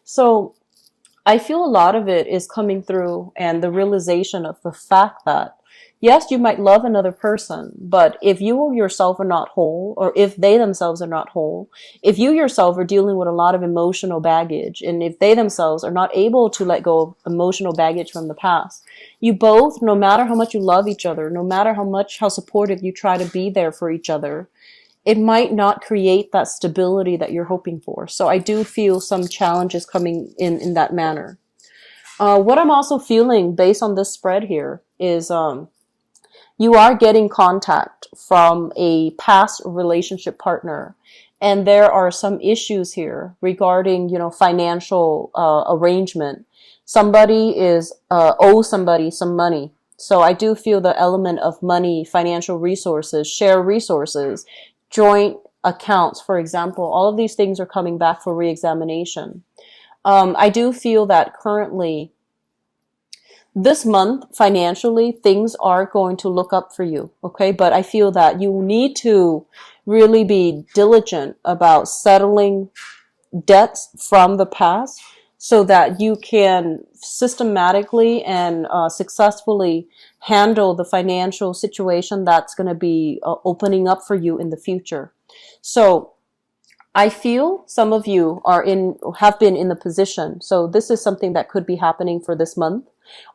So I feel a lot of it is coming through and the realization of the fact that, yes, you might love another person, but if you yourself are not whole, or if they themselves are not whole, if you yourself are dealing with a lot of emotional baggage, and if they themselves are not able to let go of emotional baggage from the past, you both, no matter how much you love each other, no matter how supportive you try to be there for each other, it might not create that stability that you're hoping for. So I do feel some challenges coming in that manner. What I'm also feeling based on this spread here is you are getting contact from a past relationship partner. And there are some issues here regarding, financial arrangement. Somebody is owes somebody some money. So I do feel the element of money, financial resources, share resources, joint accounts, for example, all of these things are coming back for reexamination. I do feel that currently this month, financially, things are going to look up for you, okay? But I feel that you need to really be diligent about settling debts from the past so that you can systematically and successfully handle the financial situation that's going to be opening up for you in the future. So I feel some of you have been in the position. So this is something that could be happening for this month,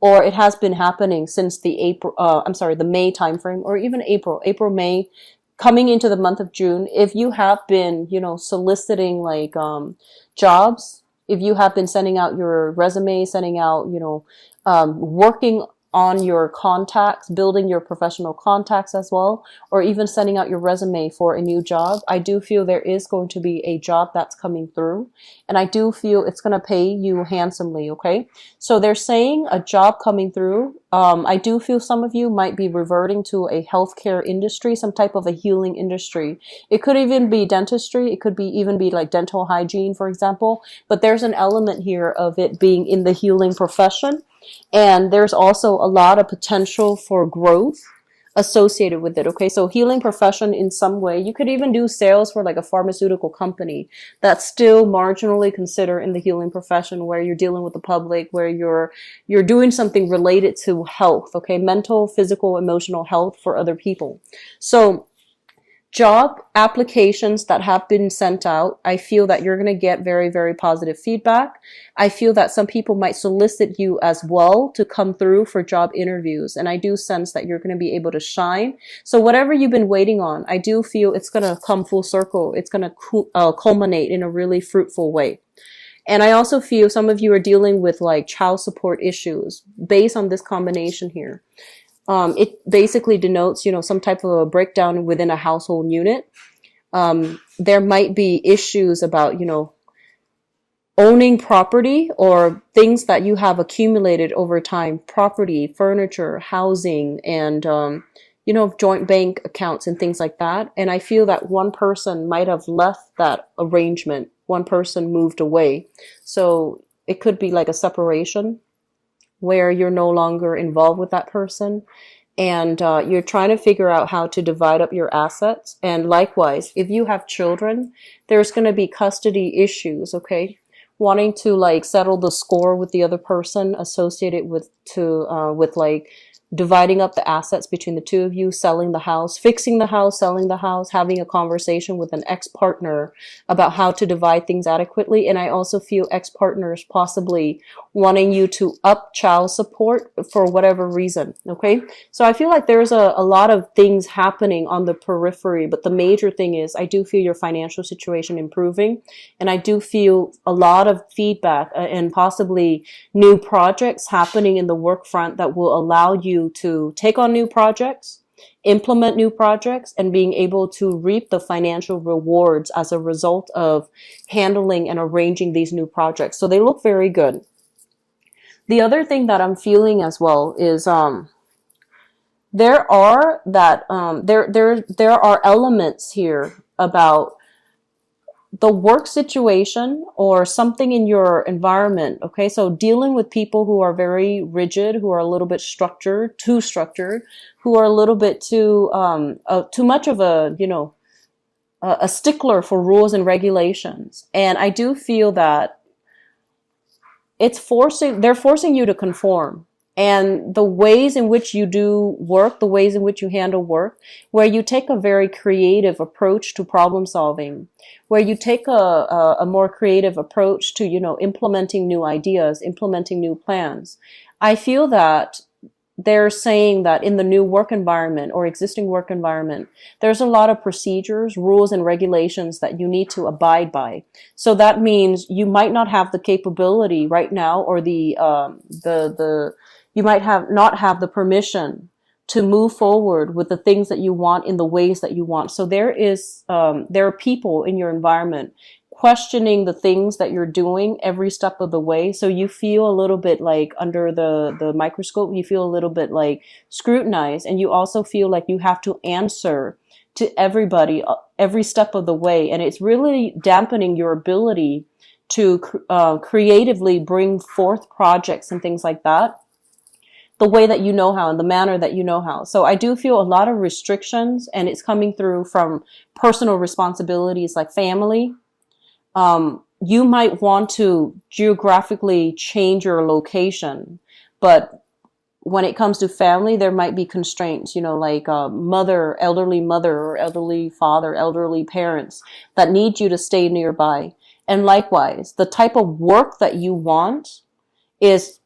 or it has been happening since the the May timeframe, or even April, May, coming into the month of June. If you have been, soliciting like, jobs, if you have been sending out your resume, sending out, working on your contacts, building your professional contacts as well, or even sending out your resume for a new job, I do feel there is going to be a job that's coming through, and I do feel it's going to pay you handsomely, okay? So they're saying a job coming through. I do feel some of you might be reverting to a healthcare industry, some type of a healing industry. It could even be dentistry. It could even be like dental hygiene, for example, but there's an element here of it being in the healing profession. And there's also a lot of potential for growth associated with it. Okay, so healing profession in some way. You could even do sales for like a pharmaceutical company that's still marginally considered in the healing profession, where you're dealing with the public, where you're doing something related to health, okay, mental, physical, emotional health for other people. So job applications that have been sent out, I feel that you're going to get very, very positive feedback. I feel that some people might solicit you as well to come through for job interviews. And I do sense that you're going to be able to shine. So whatever you've been waiting on, I do feel it's going to come full circle. It's going to culminate in a really fruitful way. And I also feel some of you are dealing with like child support issues based on this combination here. It basically denotes, some type of a breakdown within a household unit. There might be issues about, owning property or things that you have accumulated over time, property, furniture, housing, and, joint bank accounts and things like that. And I feel that one person might have left that arrangement. One person moved away. So it could be like a separation, where you're no longer involved with that person, and you're trying to figure out how to divide up your assets. And likewise, if you have children, there's going to be custody issues, okay? Wanting to like settle the score with the other person associated with like dividing up the assets between the two of you, selling the house, fixing the house, selling the house, having a conversation with an ex-partner about how to divide things adequately. And I also feel ex-partners possibly wanting you to up child support for whatever reason, okay? So I feel like there's a lot of things happening on the periphery, but the major thing is I do feel your financial situation improving, and I do feel a lot of feedback and possibly new projects happening in the work front that will allow you to take on new projects, implement new projects, and being able to reap the financial rewards as a result of handling and arranging these new projects. So they look very good. The other thing that I'm feeling as well is there are elements here about the work situation or something in your environment. Okay, so dealing with people who are very rigid, who are a little bit too structured, who are a little bit too much of a stickler for rules and regulations. And I do feel that they're forcing you to conform. And the ways in which you do work, the ways in which you handle work, where you take a very creative approach to problem solving, where you take a more creative approach to, implementing new ideas, implementing new plans. I feel that they're saying that in the new work environment or existing work environment, there's a lot of procedures, rules, and regulations that you need to abide by. So that means you might not have the capability right now, or you might have not have the permission to move forward with the things that you want in the ways that you want. So there are people in your environment questioning the things that you're doing every step of the way. So you feel a little bit like under the microscope, you feel a little bit like scrutinized, and you also feel like you have to answer to everybody every step of the way. And it's really dampening your ability to creatively bring forth projects and things like that the way that you know how, in the manner that you know how. So I do feel a lot of restrictions, and it's coming through from personal responsibilities like family. You might want to geographically change your location, but when it comes to family, there might be constraints, like elderly mother or elderly father, elderly parents that need you to stay nearby. And likewise, the type of work that you want is,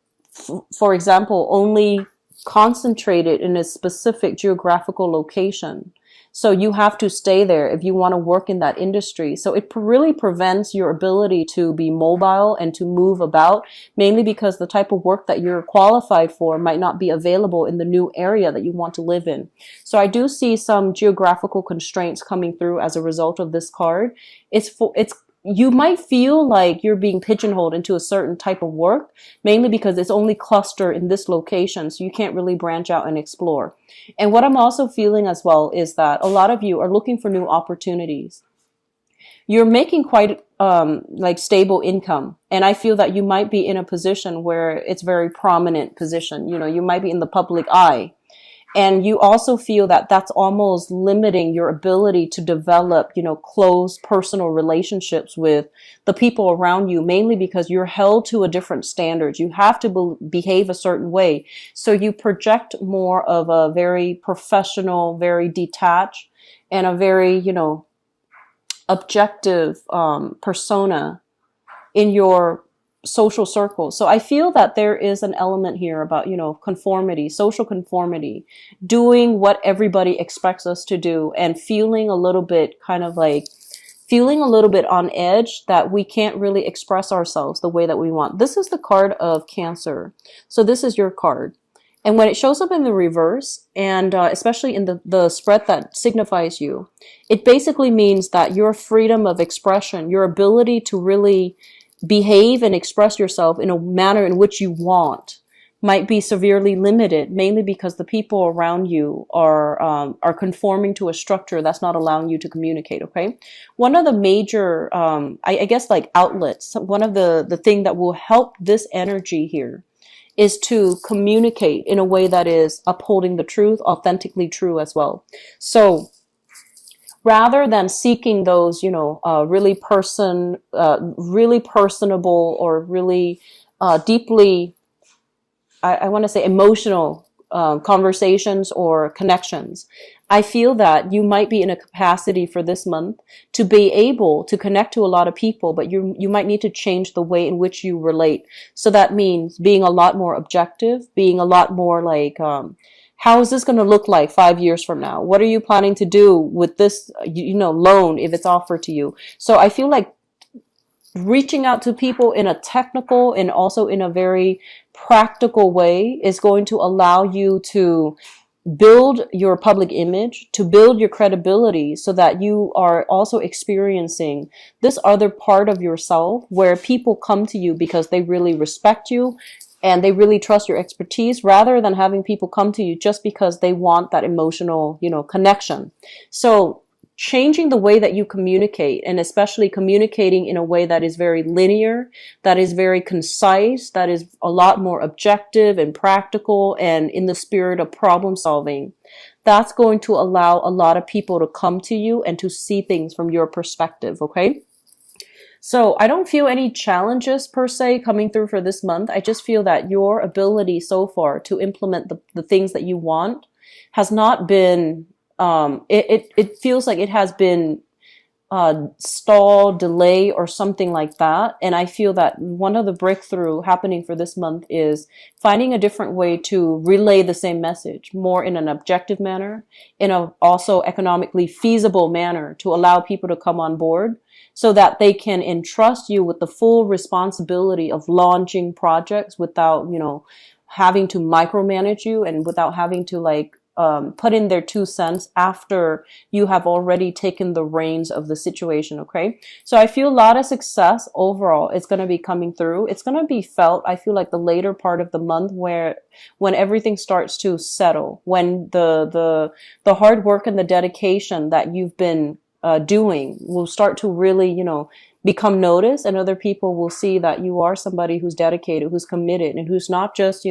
for example, only concentrated in a specific geographical location. So you have to stay there if you want to work in that industry. So it really prevents your ability to be mobile and to move about, mainly because the type of work that you're qualified for might not be available in the new area that you want to live in. So I do see some geographical constraints coming through as a result of this card. You might feel like you're being pigeonholed into a certain type of work, mainly because it's only clustered in this location, so you can't really branch out and explore. And what I'm also feeling as well is that a lot of you are looking for new opportunities. You're making quite stable income, and I feel that you might be in a position where it's very prominent position. You might be in the public eye. And you also feel that that's almost limiting your ability to develop, close personal relationships with the people around you, mainly because you're held to a different standard. You have to behave a certain way. So you project more of a very professional, very detached, and a very, objective persona in your social circle. So I feel that there is an element here about, conformity, social conformity, doing what everybody expects us to do, and feeling a little bit on edge that we can't really express ourselves the way that we want. This is the card of Cancer. So this is your card. And when it shows up in the reverse, and especially in the spread that signifies you, it basically means that your freedom of expression, your ability to really behave and express yourself in a manner in which you want, might be severely limited, mainly because the people around you are conforming to a structure that's not allowing you to communicate. Okay, one of the major, I guess, like outlets. One of the thing that will help this energy here is to communicate in a way that is upholding the truth, authentically true as well. So rather than seeking those, really personable or really deeply, I want to say emotional conversations or connections, I feel that you might be in a capacity for this month to be able to connect to a lot of people, but you might need to change the way in which you relate. So that means being a lot more objective, being a lot more like, how is this going to look like 5 years from now? What are you planning to do with this, loan if it's offered to you? So I feel like reaching out to people in a technical and also in a very practical way is going to allow you to build your public image, to build your credibility, so that you are also experiencing this other part of yourself where people come to you because they really respect you and they really trust your expertise, rather than having people come to you just because they want that emotional, connection. So changing the way that you communicate, and especially communicating in a way that is very linear, that is very concise, that is a lot more objective and practical and in the spirit of problem solving, that's going to allow a lot of people to come to you and to see things from your perspective, okay? So I don't feel any challenges per se coming through for this month. I just feel that your ability so far to implement the things that you want has not been, it feels like it has been stall, delay, or something like that. And I feel that one of the breakthrough happening for this month is finding a different way to relay the same message, more in an objective manner, in a also economically feasible manner to allow people to come on board so that they can entrust you with the full responsibility of launching projects without, having to micromanage you and without having to put in their 2 cents after you have already taken the reins of the situation. Okay. So I feel a lot of success overall. It's going to be coming through. It's going to be felt. I feel like the later part of the month when everything starts to settle, when the hard work and the dedication that you've been doing will start to really, become noticed, and other people will see that you are somebody who's dedicated, who's committed, and who's not just,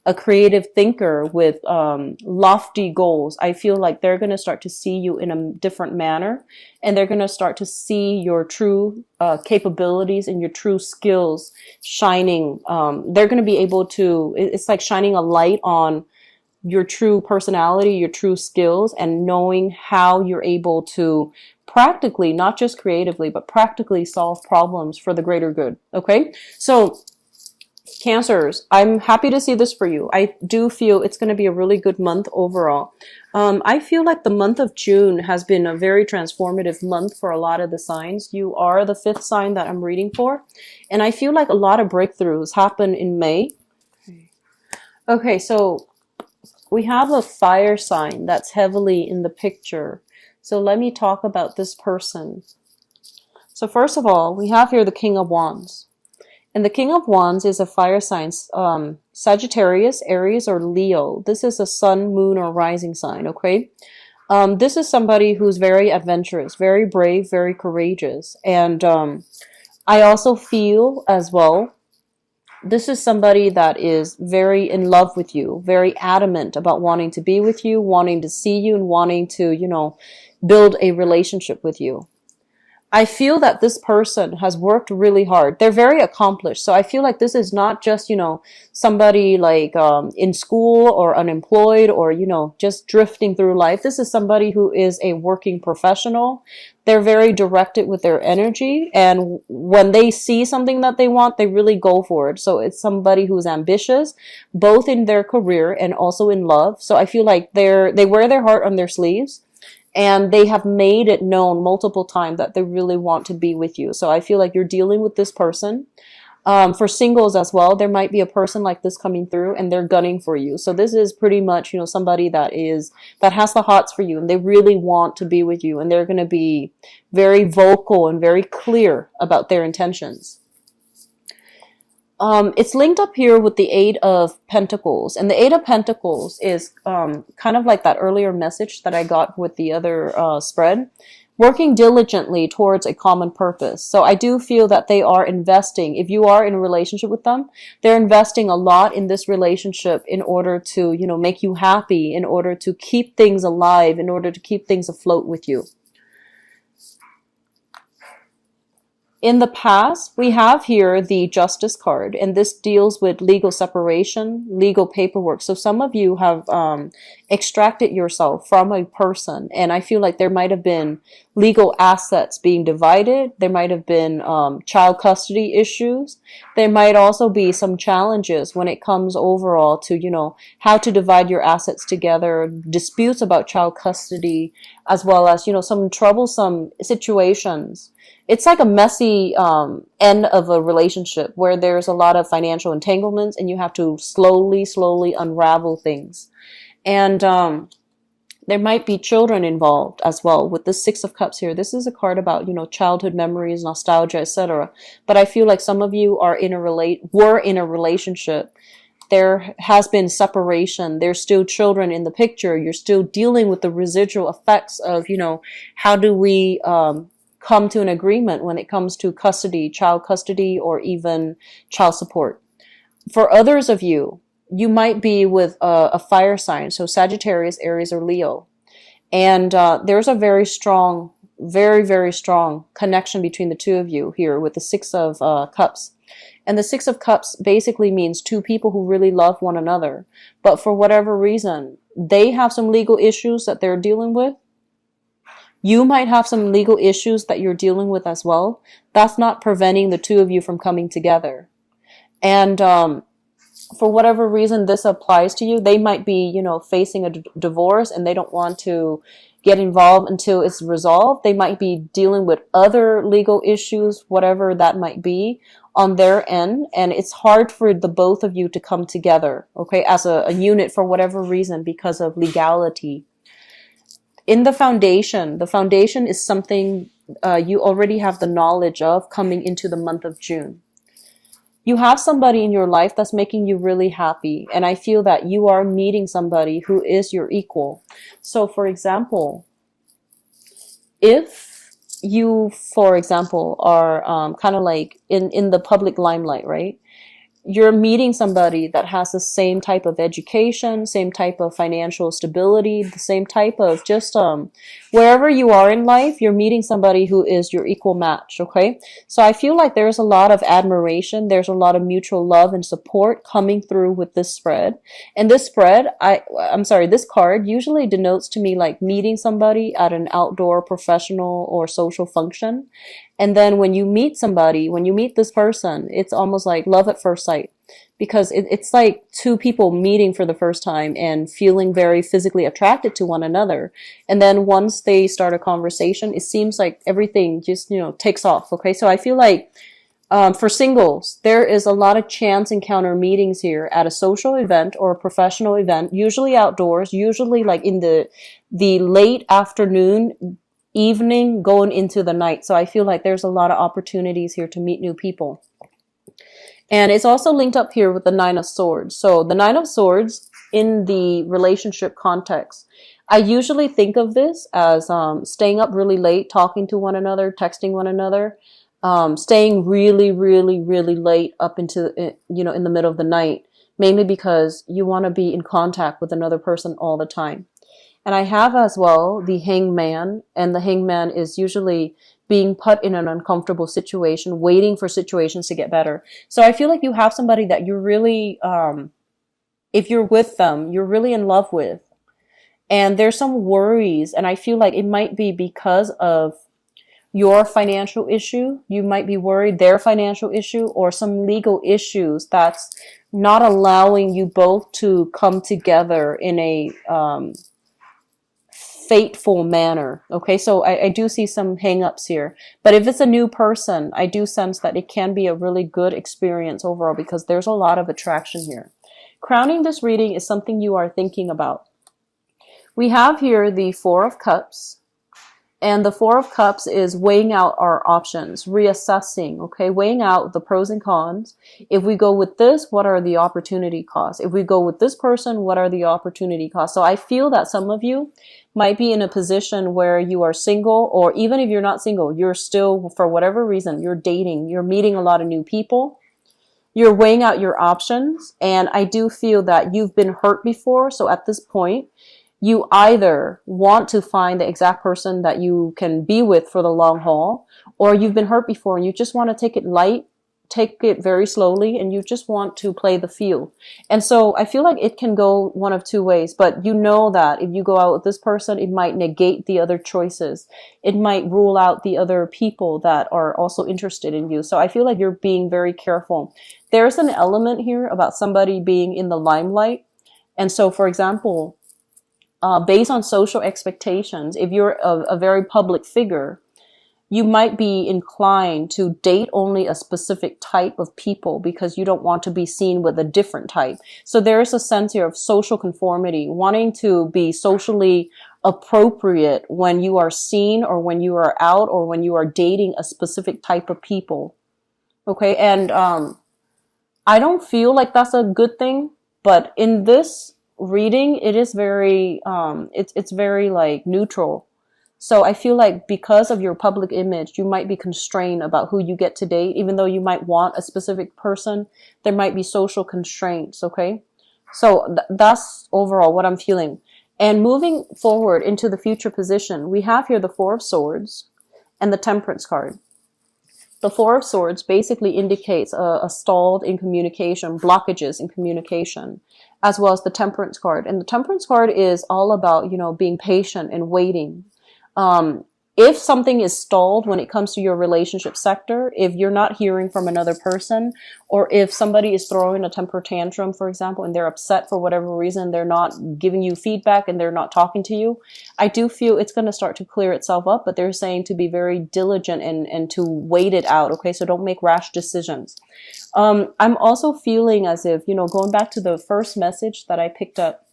a creative thinker with lofty goals. I feel like they're going to start to see you in a different manner, and they're going to start to see your true capabilities and your true skills shining. They're going to be able to, it's like shining a light on your true personality, your true skills, and knowing how you're able to practically, not just creatively, but practically solve problems for the greater good. Okay. So Cancers, I'm happy to see this for you. I do feel it's going to be a really good month overall. I feel like the month of June has been a very transformative month for a lot of the signs. You are the 5th sign that I'm reading for. And I feel like a lot of breakthroughs happen in May. Okay, so we have a fire sign that's heavily in the picture. So let me talk about this person. So first of all, we have here the King of Wands. And the King of Wands is a fire sign, Sagittarius, Aries, or Leo. This is a sun, moon, or rising sign, okay? This is somebody who's very adventurous, very brave, very courageous. And I also feel as well, this is somebody that is very in love with you, very adamant about wanting to be with you, wanting to see you, and wanting to, build a relationship with you. I feel that this person has worked really hard. They're very accomplished. So I feel like this is not just, somebody like in school or unemployed or, just drifting through life. This is somebody who is a working professional. They're very directed with their energy. And when they see something that they want, they really go for it. So it's somebody who's ambitious, both in their career and also in love. So I feel like they wear their heart on their sleeves. And they have made it known multiple times that they really want to be with you. So I feel like you're dealing with this person. For singles as well, there might be a person like this coming through and they're gunning for you. So this is pretty much, somebody that has the hots for you and they really want to be with you. And they're going to be very vocal and very clear about their intentions. It's linked up here with the Eight of Pentacles. And the Eight of Pentacles is kind of like that earlier message that I got with the other spread. Working diligently towards a common purpose. So I do feel that they are investing. If you are in a relationship with them, they're investing a lot in this relationship in order to, make you happy, in order to keep things alive, in order to keep things afloat with you. In the past, we have here the Justice card, and this deals with legal separation, legal paperwork. So some of you have extracted yourself from a person, and I feel like there might have been legal assets being divided. There might have been child custody issues. There might also be some challenges when it comes overall to, how to divide your assets together, disputes about child custody, as well as, some troublesome situations. It's like a messy end of a relationship where there's a lot of financial entanglements and you have to slowly unravel things. And there might be children involved as well with the Six of Cups here. This is a card about, childhood memories, nostalgia, etc. But I feel like some of you were in a relationship. There has been separation. There's still children in the picture. You're still dealing with the residual effects of, how do we come to an agreement when it comes to custody, child custody, or even child support. For others of you, you might be with a fire sign, so Sagittarius, Aries, or Leo. And there's a very strong very, very strong connection between the two of you here with the Six of Cups. And the Six of Cups basically means two people who really love one another. But for whatever reason, they have some legal issues that they're dealing with. You might have some legal issues that you're dealing with as well. That's not preventing the two of you from coming together. And for whatever reason this applies to you, they might be, you know, facing a divorce and they don't want to get involved until it's resolved. They might be dealing with other legal issues, whatever that might be on their end. And it's hard for the both of you to come together, okay, as a unit for whatever reason because of legality. In the foundation is something you already have the knowledge of coming into the month of June. You have somebody in your life that's making you really happy. And I feel that you are meeting somebody who is your equal. So for example, if you, for example, are kind of like in the public limelight, right? You're meeting somebody that has the same type of education, same type of financial stability, the same type of just wherever you are in life, you're meeting somebody who is your equal match, okay? So I feel like there's a lot of admiration, there's a lot of mutual love and support coming through with this spread. And this spread, this card usually denotes to me like meeting somebody at an outdoor professional or social function. And then when you meet somebody, when you meet this person, it's almost like love at first sight, because it's like two people meeting for the first time and feeling very physically attracted to one another. And then once they start a conversation, it seems like everything just, you know, takes off. Okay. So I feel like for singles, there is a lot of chance encounter meetings here at a social event or a professional event, usually outdoors, usually like in the late afternoon, evening going into the night. So I feel like there's a lot of opportunities here to meet new people. And it's also linked up here with the Nine of Swords. So the Nine of Swords in the relationship context, I usually think of this as staying up really late, talking to one another, texting one another, staying really, really, really late up into, you know, in the middle of the night, mainly because you want to be in contact with another person all the time. And I have as well the Hangman, and the Hangman is usually being put in an uncomfortable situation, waiting for situations to get better. So I feel like you have somebody that you're really, if you're with them, you're really in love with. And there's some worries, and I feel like it might be because of your financial issue. You might be worried their financial issue or some legal issues that's not allowing you both to come together in a fateful manner. Okay, so I do see some hang-ups here. But if it's a new person, I do sense that it can be a really good experience overall because there's a lot of attraction here. Crowning this reading is something you are thinking about. We have here the Four of Cups. And the Four of Cups is weighing out our options, reassessing, okay, weighing out the pros and cons. If we go with this, what are the opportunity costs? If we go with this person, what are the opportunity costs? So I feel that some of you might be in a position where you are single, or even if you're not single, you're still, for whatever reason, you're dating, you're meeting a lot of new people. You're weighing out your options. And I do feel that you've been hurt before. So at this point, you either want to find the exact person that you can be with for the long haul, or you've been hurt before and you just want to take it light, take it very slowly, and you just want to play the field. And so I feel like it can go one of two ways, but you know that if you go out with this person, it might negate the other choices. It might rule out the other people that are also interested in you. So I feel like you're being very careful. There's an element here about somebody being in the limelight. And so, for example, based on social expectations, if you're a very public figure, you might be inclined to date only a specific type of people because you don't want to be seen with a different type. So there is a sense here of social conformity, wanting to be socially appropriate when you are seen or when you are out or when you are dating a specific type of people. Okay, and I don't feel like that's a good thing, but in this reading, it is very it's very like neutral. So I feel like because of your public image, you might be constrained about who you get to date. Even though you might want a specific person, there might be social constraints. Okay, so that's overall what I'm feeling. And moving forward into the future position, we have here the Four of Swords. and the Temperance card. The Four of Swords basically indicates a stalled in communication, blockages in communication, as well as the Temperance card. And the Temperance card is all about, being patient and waiting. If something is stalled when it comes to your relationship sector, if you're not hearing from another person, or if somebody is throwing a temper tantrum, for example, and they're upset for whatever reason, they're not giving you feedback and they're not talking to you, I do feel it's going to start to clear itself up, but they're saying to be very diligent and to wait it out, okay? So don't make rash decisions. I'm also feeling as if, going back to the first message that I picked up,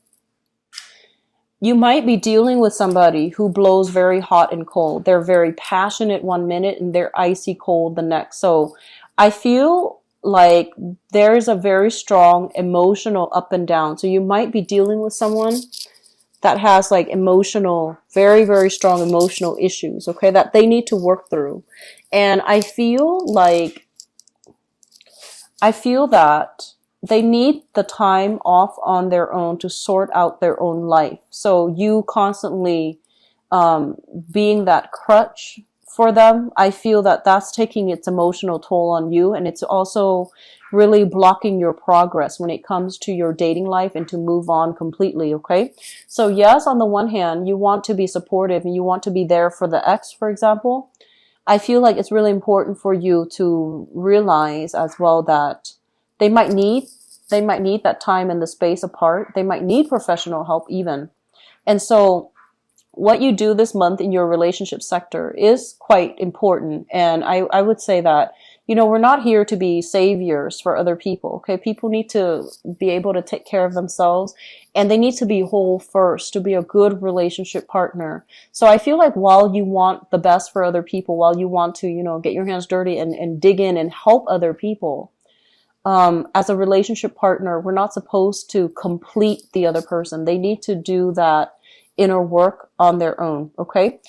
you might be dealing with somebody who blows very hot and cold. They're very passionate one minute and they're icy cold the next. So I feel like there's a very strong emotional up and down. So you might be dealing with someone that has like emotional, very, very strong emotional issues, okay, that they need to work through. And I feel that they need the time off on their own to sort out their own life. So you constantly being that crutch for them, I feel that that's taking its emotional toll on you, and it's also really blocking your progress when it comes to your dating life and to move on completely, okay? So yes, on the one hand, you want to be supportive and you want to be there for the ex, for example. I feel like it's really important for you to realize as well that they might need that time and the space apart. They might need professional help even. And so what you do this month in your relationship sector is quite important. And I would say that, we're not here to be saviors for other people. Okay. People need to be able to take care of themselves, and they need to be whole first to be a good relationship partner. So I feel like while you want the best for other people, while you want to, get your hands dirty and dig in and help other people, as a relationship partner, we're not supposed to complete the other person. They need to do that inner work on their own, okay?